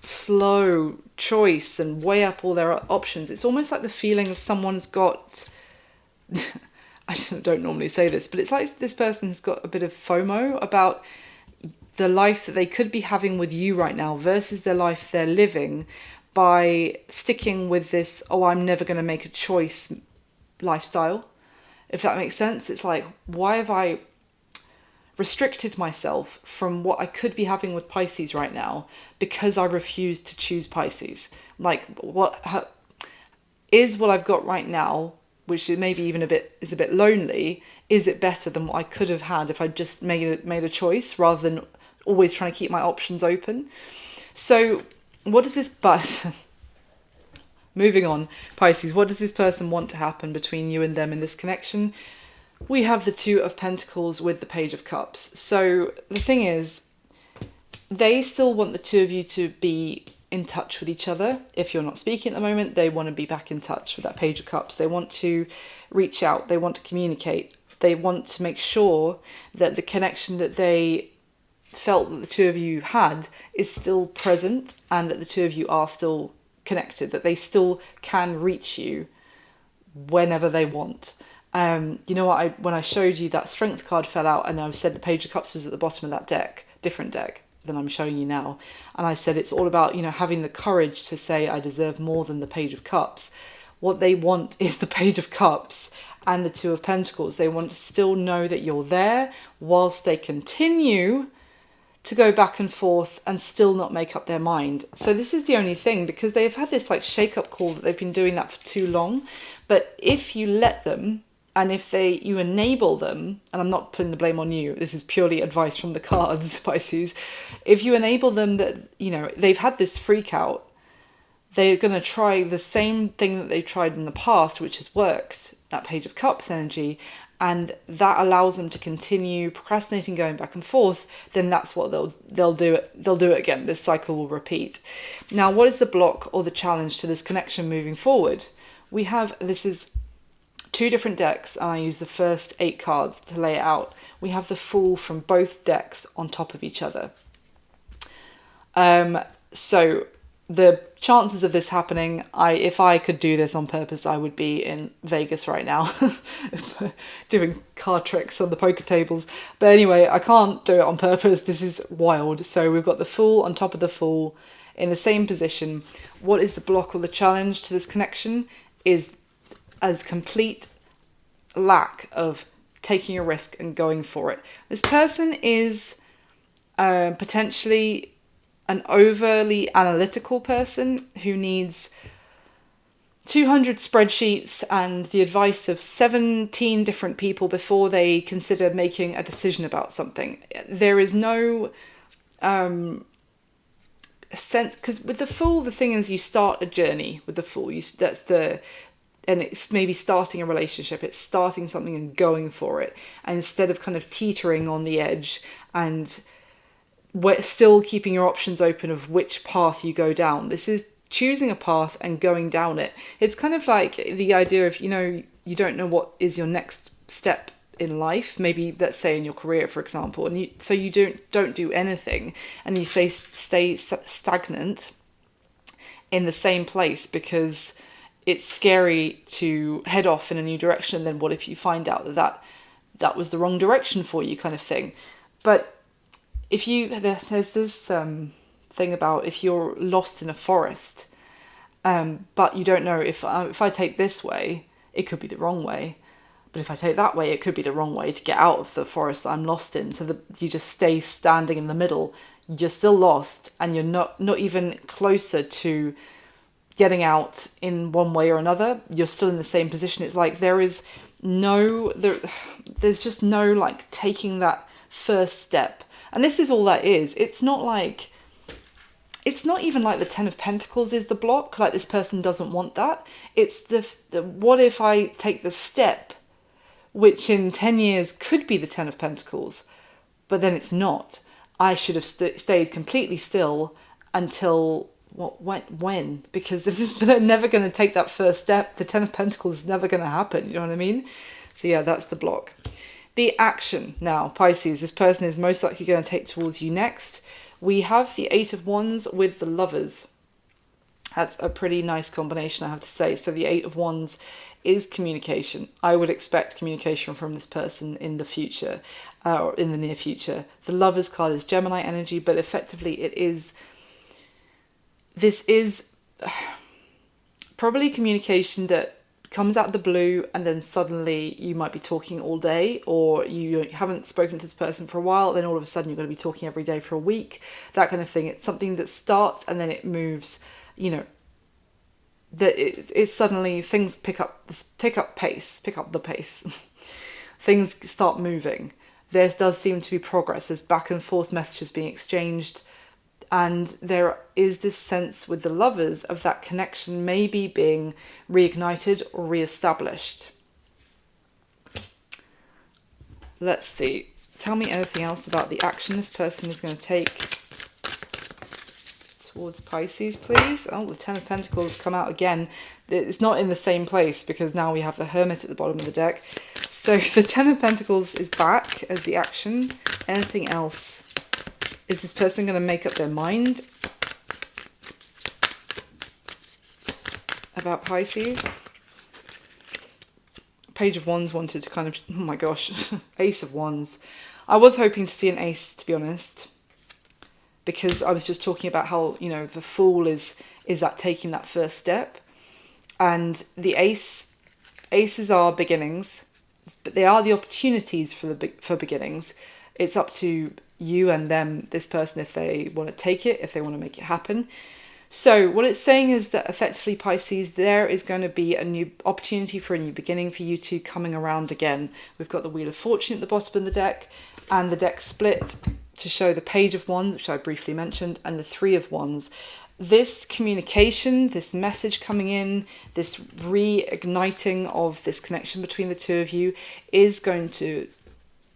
slow choice and weigh up all their options. It's almost like the feeling of someone's got... I don't normally say this, but it's like this person's got a bit of FOMO about the life that they could be having with you right now versus the life they're living by sticking with this, I'm never going to make a choice lifestyle. If that makes sense. It's like, why have I restricted myself from what I could be having with Pisces right now because I refuse to choose Pisces? Like, what I've got right now, which is maybe even is a bit lonely, is it better than what I could have had if I just made a choice rather than always trying to keep my options open? So what does this moving on, Pisces, what does this person want to happen between you and them in this connection? We have the Two of Pentacles with the Page of Cups. So the thing is, they still want the two of you to be in touch with each other. If you're not speaking at the moment, they want to be back in touch with that Page of Cups. They want to reach out. They want to communicate. They want to make sure that the connection that they felt that the two of you had is still present, and that the two of you are still connected, that they still can reach you whenever they want. You know what, when I showed you that Strength card fell out, and I said the Page of Cups was at the bottom of that deck, different deck than I'm showing you now, and I said it's all about, you know, having the courage to say I deserve more than the Page of Cups. What they want is the Page of Cups and the Two of Pentacles. They want to still know that you're there, whilst they continue to go back and forth and still not make up their mind. So this is the only thing, because they've had this like shake-up call that they've been doing that for too long. But if you let them, and if you enable them, and I'm not putting the blame on you, this is purely advice from the cards, Pisces. If you enable them, that, you know, they've had this freak out, they're going to try the same thing that they've tried in the past, which has worked, that Page of Cups energy, and that allows them to continue procrastinating, going back and forth, then that's what they'll do it. They'll do it again. This cycle will repeat. Now, what is the block or the challenge to this connection moving forward? We have, this is 2 different decks, and I use the first 8 cards to lay it out. We have the Fool from both decks on top of each other. So the chances of this happening, if I could do this on purpose, I would be in Vegas right now doing card tricks on the poker tables. But anyway, I can't do it on purpose. This is wild. So we've got the Fool on top of the Fool in the same position. What is the block or the challenge to this connection is as complete lack of taking a risk and going for it. This person is potentially an overly analytical person who needs 200 spreadsheets and the advice of 17 different people before they consider making a decision about something. There is no sense, because with the Fool, the thing is, you start a journey with the Fool. And it's maybe starting a relationship, it's starting something and going for it. And instead of kind of teetering on the edge and still keeping your options open of which path you go down, this is choosing a path and going down it. It's kind of like the idea of, you know, you don't know what is your next step in life, maybe let's say in your career, for example, and you don't do anything, and you stay stagnant in the same place because it's scary to head off in a new direction. And then what if you find out that was the wrong direction for you, kind of thing. But there's this thing about if you're lost in a forest, but you don't know if I take this way, it could be the wrong way. But if I take that way, it could be the wrong way to get out of the forest that I'm lost in. So that you just stay standing in the middle. You're still lost, and you're not even closer to getting out in one way or another. You're still in the same position. It's like there's just no like taking that first step. And this is all that is. It's not even like the Ten of Pentacles is the block. Like, this person doesn't want that. It's the what if I take the step, which in 10 years could be the Ten of Pentacles, but then it's not. I should have stayed completely still until when? Because if they're never going to take that first step, the Ten of Pentacles is never going to happen. You know what I mean? So yeah, that's the block. The action now, Pisces, this person is most likely going to take towards you next. We have the Eight of Wands with the Lovers. That's a pretty nice combination, I have to say. So the Eight of Wands is communication. I would expect communication from this person in the future, or in the near future. The Lovers card is Gemini energy, but effectively this is probably communication that comes out of the blue, and then suddenly you might be talking all day, or you haven't spoken to this person for a while, then all of a sudden you're going to be talking every day for a week, that kind of thing. It's something that starts and then it moves, you know, that it's suddenly things pick up the pace. Things start moving. There does seem to be progress. There's back and forth messages being exchanged. And there is this sense with the Lovers of that connection maybe being reignited or reestablished. Let's see. Tell me anything else about the action this person is going to take towards Pisces, please. Oh, the Ten of Pentacles come out again. It's not in the same place because now we have the Hermit at the bottom of the deck. So the Ten of Pentacles is back as the action. Anything else? Is this person going to make up their mind about Pisces? Page of Wands wanted to kind of... Oh my gosh. Ace of Wands. I was hoping to see an ace, to be honest. Because I was just talking about how, you know, the Fool is that taking that first step. And the aces are beginnings. But they are the opportunities for beginnings. It's up to you and them, this person, if they want to take it, if they want to make it happen. So what it's saying is that effectively, Pisces, there is going to be a new opportunity for a new beginning for you two coming around again. We've got the Wheel of Fortune at the bottom of the deck, and the deck split to show the Page of Wands, which I briefly mentioned, and the Three of Wands. This communication, this message coming in, this reigniting of this connection between the two of you is going to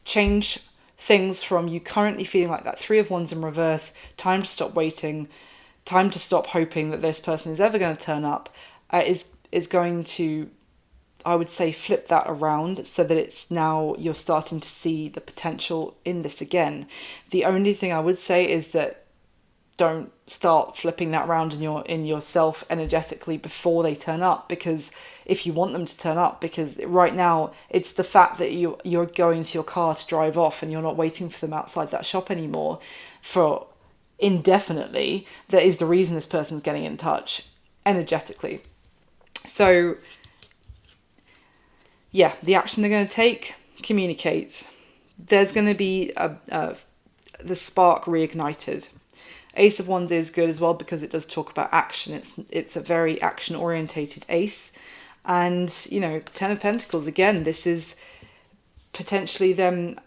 change things from you currently feeling like that Three of Wands in reverse, time to stop waiting, time to stop hoping that this person is ever going to turn up, is going to, I would say, flip that around so that it's now you're starting to see the potential in this again. The only thing I would say is that don't start flipping that around in yourself energetically before they turn up, because if you want them to turn up, because right now it's the fact that you're going to your car to drive off and you're not waiting for them outside that shop anymore for indefinitely, that is the reason this person's getting in touch energetically. So yeah, the action they're going to take, communicate. There's going to be the spark reignited. Ace of Wands is good as well because it does talk about action. It's a very action orientated ace. And, you know, Ten of Pentacles, again, this is potentially them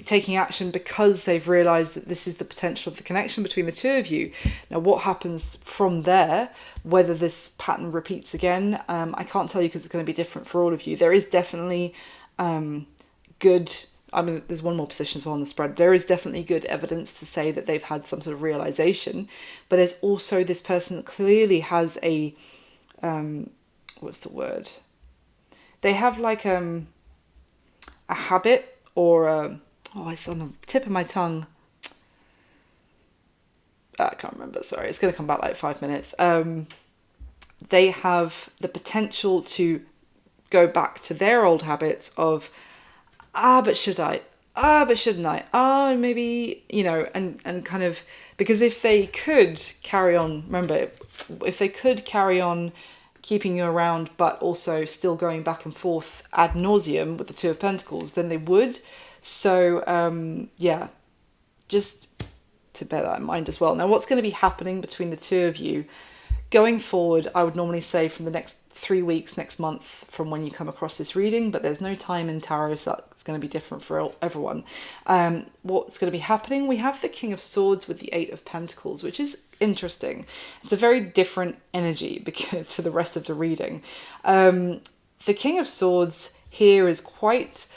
taking action because they've realised that this is the potential of the connection between the two of you. Now, what happens from there, whether this pattern repeats again, I can't tell you because it's going to be different for all of you. There is definitely good... I mean, there's one more position as well on the spread. There is definitely good evidence to say that they've had some sort of realisation. But there's also this person that clearly has a... what's the word? They have like a habit or a... Oh, it's on the tip of my tongue. I can't remember, sorry. It's going to come back like 5 minutes. They have the potential to go back to their old habits of, but should I? But shouldn't I? Maybe, you know, and kind of... Because if they could carry on... Remember, if they could carry on keeping you around, but also still going back and forth ad nauseum with the Two of Pentacles, then they would... So, yeah, just to bear that in mind as well. Now, what's going to be happening between the two of you going forward, I would normally say from the next 3 weeks, next month, from when you come across this reading, but there's no time in tarot, so that's going to be different for everyone. What's going to be happening? We have the King of Swords with the Eight of Pentacles, which is interesting. It's a very different energy to the rest of the reading. The King of Swords here is quite...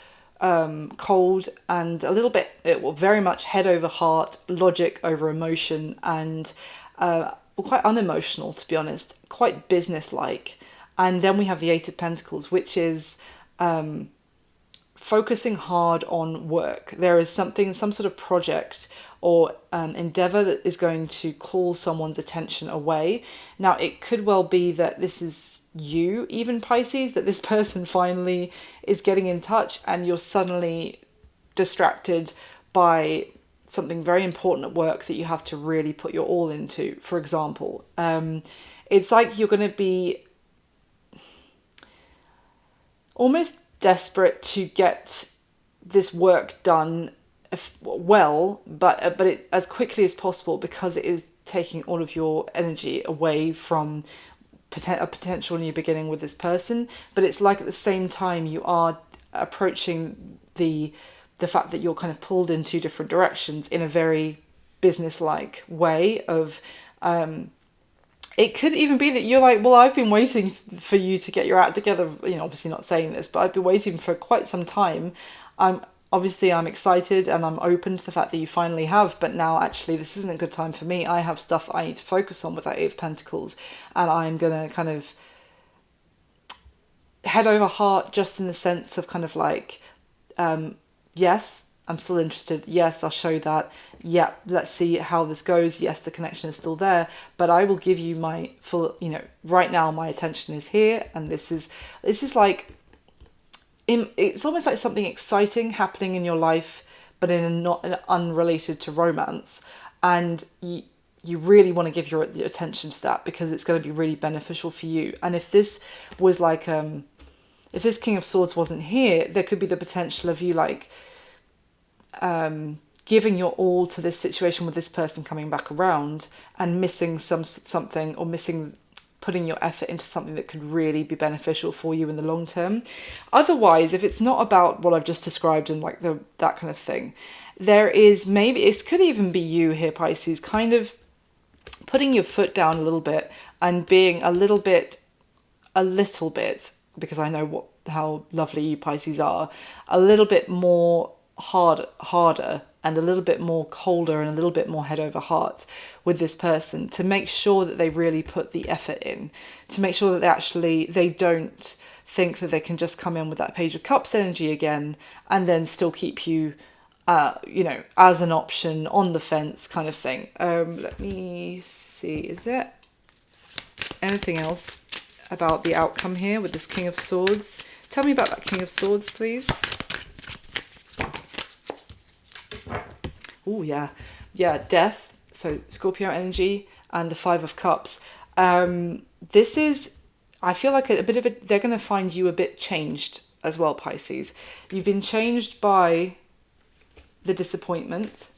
cold and a little bit, very much head over heart, logic over emotion, and quite unemotional, to be honest, quite business-like. And then we have the Eight of Pentacles, which is focusing hard on work. There is some sort of project or endeavour that is going to call someone's attention away. Now, it could well be that this is you, even Pisces, that this person finally is getting in touch and you're suddenly distracted by something very important at work that you have to really put your all into, for example. It's like you're going to be almost desperate to get this work done well, but it, as quickly as possible, because it is taking all of your energy away from a potential new beginning with this person. But it's like at the same time you are approaching the fact that you're kind of pulled in two different directions in a very business-like way of... It could even be that you're like, well, I've been waiting for you to get your act together. You know, obviously not saying this, but I've been waiting for quite some time. obviously I'm excited and I'm open to the fact that you finally have, but now actually this isn't a good time for me. I have stuff I need to focus on with that Eight of Pentacles, and I'm going to kind of head over heart, just in the sense of kind of like, yes, I'm still interested. Yes, I'll show that. Yeah, let's see how this goes. Yes, the connection is still there, but I will give you my full, right now my attention is here, and this is like, it's almost like something exciting happening in your life, but not unrelated to romance, and you really want to give your attention to that, because it's going to be really beneficial for you. And if this was like, if this King of Swords wasn't here, there could be the potential of you like giving your all to this situation with this person coming back around, and missing something, or putting your effort into something that could really be beneficial for you in the long term. Otherwise, if it's not about what I've just described and like that kind of thing, there is maybe, it could even be you here, Pisces, kind of putting your foot down a little bit and being a little bit, because I know how lovely you Pisces are, a little bit more harder and a little bit more colder and a little bit more head over heart with this person, to make sure that they really put the effort in, to make sure that they don't think that they can just come in with that Page of Cups energy again and then still keep you as an option on the fence kind of thing. Let me see, is there anything else about the outcome here with this King of Swords? Tell me about that King of Swords, please. Oh, yeah, death. So Scorpio energy and the Five of Cups. This is, I feel like a bit of they're going to find you a bit changed as well, Pisces. You've been changed by the disappointment.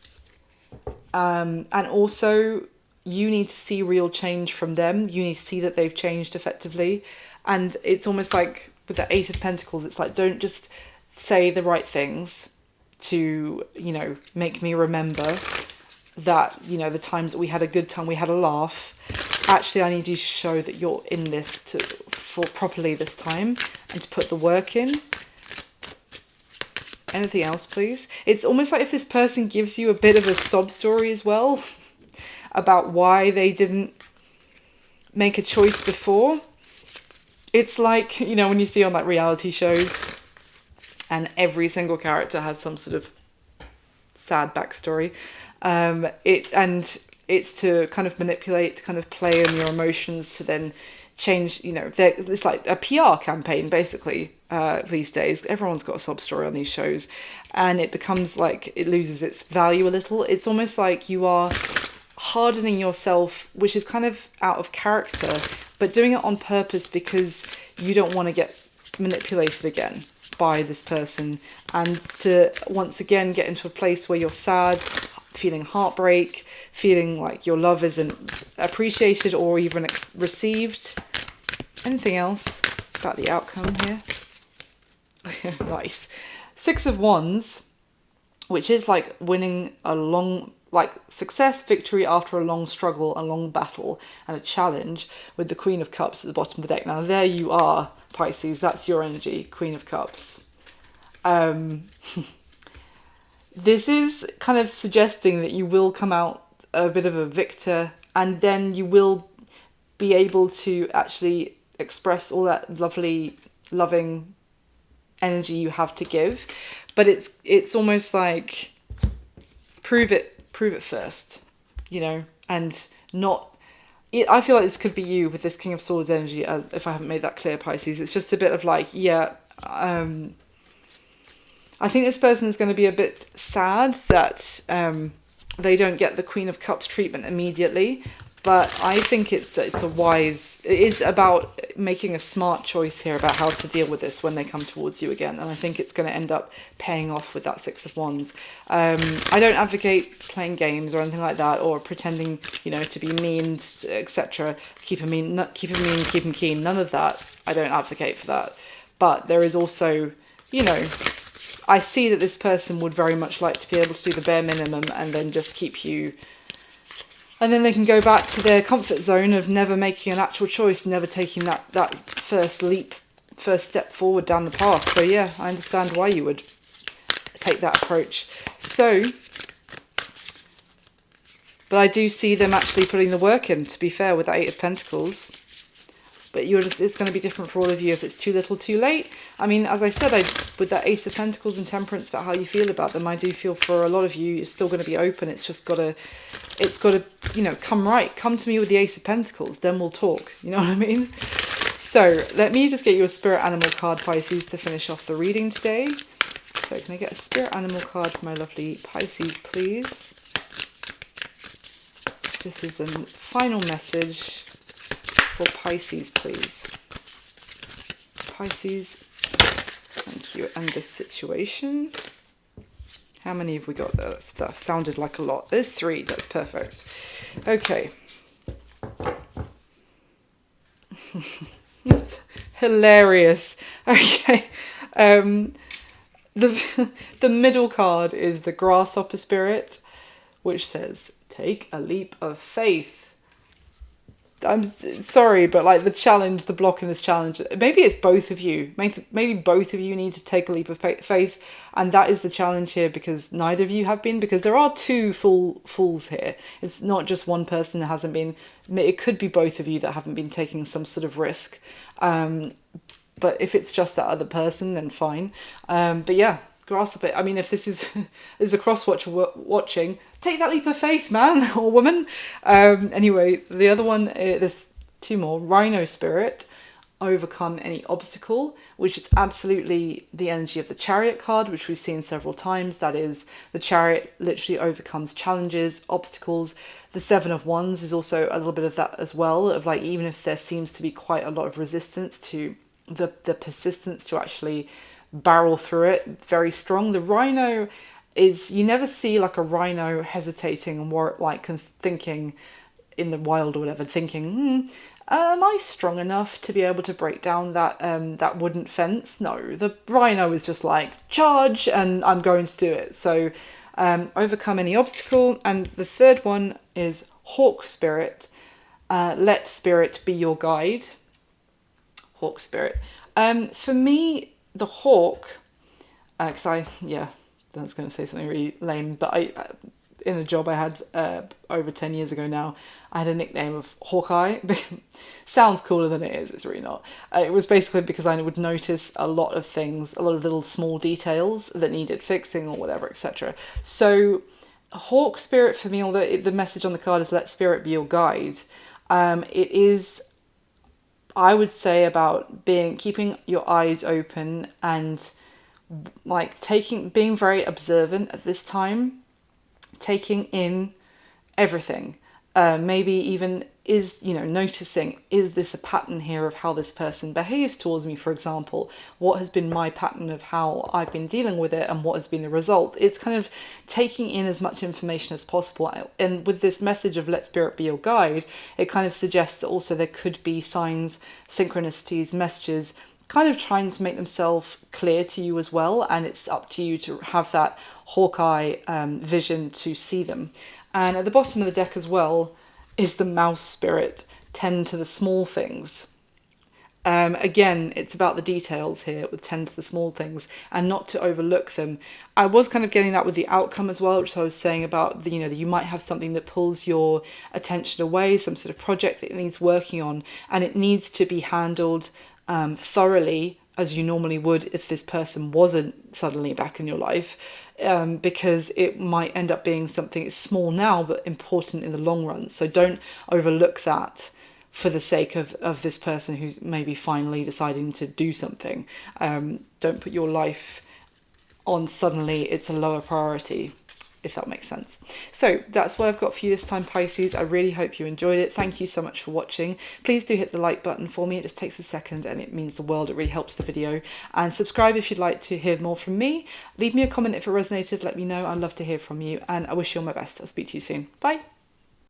And also you need to see real change from them. You need to see that they've changed effectively. And it's almost like with the Eight of Pentacles, it's like, don't just say the right things to, make me remember that, the times that we had a good time, we had a laugh. Actually, I need you to show that you're in this for properly this time, and to put the work in. Anything else, please? It's almost like if this person gives you a bit of a sob story as well about why they didn't make a choice before. It's like, when you see on like reality shows, and every single character has some sort of sad backstory. It's to kind of manipulate, to kind of play on your emotions, to then change, it's like a PR campaign, basically, these days. Everyone's got a sob story on these shows, and it becomes like, it loses its value a little. It's almost like you are hardening yourself, which is kind of out of character, but doing it on purpose because you don't want to get manipulated again by this person, and to once again get into a place where you're sad, feeling heartbreak, feeling like your love isn't appreciated or even received. Anything else about the outcome here? Nice. Six of Wands, which is like winning a long, like success, victory after a long struggle, a long battle and a challenge, with the Queen of Cups at the bottom of the deck. Now there you are, Pisces, that's your energy, Queen of Cups. This is kind of suggesting that you will come out a bit of a victor, and then you will be able to actually express all that lovely, loving energy you have to give. But it's almost like prove it first, and not. I feel like this could be you with this King of Swords energy, as if I haven't made that clear, Pisces. It's just a bit of like, I think this person is going to be a bit sad that they don't get the Queen of Cups treatment immediately. But I think it is about making a smart choice here about how to deal with this when they come towards you again. And I think it's going to end up paying off with that Six of Wands. I don't advocate playing games or anything like that, or pretending, to be mean, etc. Keep them mean, keep them keen. None of that. I don't advocate for that. But there is also, I see that this person would very much like to be able to do the bare minimum and then just keep you. And then they can go back to their comfort zone of never making an actual choice, never taking that first step forward down the path. So yeah, I understand why you would take that approach. So, but I do see them actually putting the work in, to be fair, with the Eight of Pentacles. But it's going to be different for all of you if it's too little, too late. I mean, as I said, with that Ace of Pentacles and Temperance, about how you feel about them, I do feel for a lot of you, it's still going to be open. It's just got to, you know, come right. Come to me with the Ace of Pentacles, then we'll talk. You know what I mean? So let me just get you a spirit animal card, Pisces, to finish off the reading today. So can I get a spirit animal card for my lovely Pisces, please? This is a final message for Pisces, please. Pisces, thank you. And this situation. How many have we got there? That sounded like a lot. There's 3. That's perfect. Okay. That's hilarious. Okay. The middle card is the grasshopper spirit, which says, take a leap of faith. I'm sorry, but like the block in this challenge, maybe it's both of you. Maybe both of you need to take a leap of faith. And that is the challenge here, because neither of you have been, because there are 2 fools here. It's not just one person that hasn't been. It could be both of you that haven't been taking some sort of risk. But if it's just that other person, then fine. But yeah, grasp it. I mean, if this is a cross-watcher watching, take that leap of faith, man or woman. Anyway, the other one, there's 2 more. Rhino spirit, overcome any obstacle, which is absolutely the energy of the Chariot card, which we've seen several times. That is, the Chariot literally overcomes challenges, obstacles. The 7 of Wands is also a little bit of that as well, of like, even if there seems to be quite a lot of resistance to the persistence to actually barrel through it, very strong. The Rhino is, you never see like a rhino hesitating and thinking in the wild or whatever, thinking, am I strong enough to be able to break down that wooden fence? No, the rhino is just like, charge, and I'm going to do it. So overcome any obstacle. And the 3rd one is hawk spirit. Let spirit be your guide. Hawk spirit. For me, the hawk, because I was going to say something really lame, but in a job I had over 10 years ago now, I had a nickname of Hawkeye. Sounds cooler than it is, it's really not. It was basically because I would notice a lot of things, a lot of little small details that needed fixing or whatever, etc. So hawk spirit for me, although the message on the card is let spirit be your guide, it is, I would say, about keeping your eyes open and like being very observant at this time, taking in everything. Maybe even noticing, is this a pattern here of how this person behaves towards me, for example? What has been my pattern of how I've been dealing with it, and what has been the result? It's kind of taking in as much information as possible. And with this message of let spirit be your guide, it kind of suggests that also there could be signs, synchronicities, messages, kind of trying to make themselves clear to you as well. And it's up to you to have that Hawkeye vision to see them. And at the bottom of the deck as well is the mouse spirit, tend to the small things. Again, it's about the details here, with tend to the small things and not to overlook them. I was kind of getting that with the outcome as well, which I was saying about you might have something that pulls your attention away, some sort of project that needs working on, and it needs to be handled thoroughly, as you normally would if this person wasn't suddenly back in your life, because it might end up being something that's small now but important in the long run. So don't overlook that for the sake of this person who's maybe finally deciding to do something. Don't put your life on suddenly it's a lower priority, if that makes sense. So that's what I've got for you this time, Pisces. I really hope you enjoyed it. Thank you so much for watching. Please do hit the like button for me. It just takes a second and it means the world. It really helps the video. And subscribe if you'd like to hear more from me. Leave me a comment if it resonated. Let me know. I'd love to hear from you. And I wish you all my best. I'll speak to you soon. Bye.